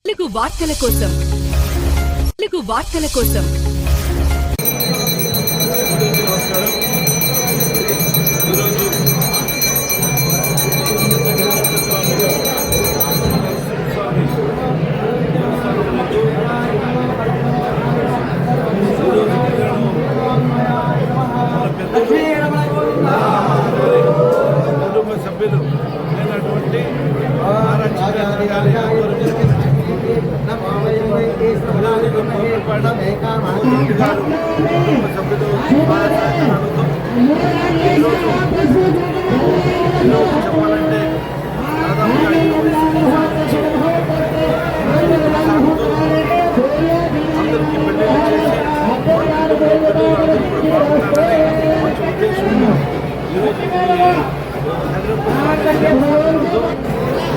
వార్తల కోసం నమస్కారం. ఈరోజు కుటుంబ సభ్యులు అయినటువంటి చెప్పాలంటే దాదాపుగా 20 అందరికీ పెళ్లిళ్ళు చేసి అందరూ కూడా బాగుండాలని మంచి ఉద్దేశంతో ఈరోజు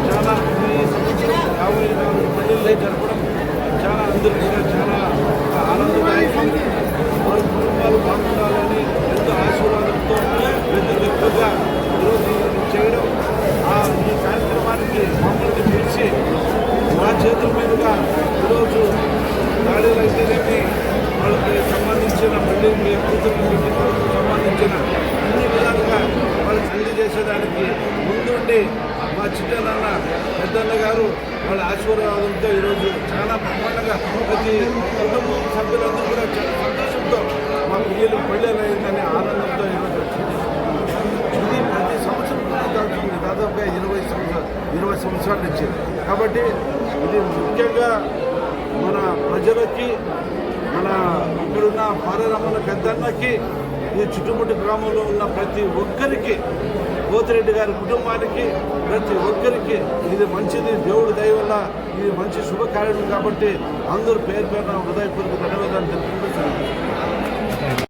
చాలా ఈ సంవత్సరం 54 పెళ్లిళ్ళే జరపడం చాలా అందరికీ చాలా ఆనందదాయకం. వారి కుటుంబాలు బాగుండాలని ఎంతో ఆశీర్వాదంతో పెద్ద ఎక్కువగా ఈరోజు చేయడం ఈ కార్యక్రమానికి మమ్మల్ని పిలిచి మా చేతుల మీదుగా ఈరోజు దాడులు అయితేనేమి వాళ్ళకి సంబంధించిన మళ్ళీ మీ కూతురికి సంబంధించిన అన్ని విధాలుగా వాళ్ళు తల్లి చేసేదానికి ముందుండి మా చిన్ననాన్న పెద్దన్న గారు వాళ్ళ ఆశీర్వాదంతో ఈరోజు చాలా బ్రహ్మాండంగా ప్రతి కుటుంబ సభ్యులందరూ కూడా చాలా సంతోషంతో మా పిల్లలు పెళ్ళిళ్ళు అయిందనే ఆనందంతో ఈరోజు వచ్చింది. ఇది ప్రతి సంవత్సరం జరుగుతుంది, దాదాపుగా 20 సంవత్సరాల నుంచి. కాబట్టి ఇది ముఖ్యంగా మన ప్రజలకి, మన ఇక్కడున్న పారరమ్మన్న పెద్దన్నకి, ఈ చుట్టుముట్టు గ్రామంలో ఉన్న ప్రతి ఒక్కరికి, పోతిరెడ్డి గారి కుటుంబానికి, ప్రతి ఒక్కరికి ఇది మంచిది. దేవుడి దయ వల్ల ఇది మంచి శుభకార్యం కాబట్టి అందరూ పేరు పేరున హృదయపూర్వక ధన్యవాదాలు తెలుపుకుంటూ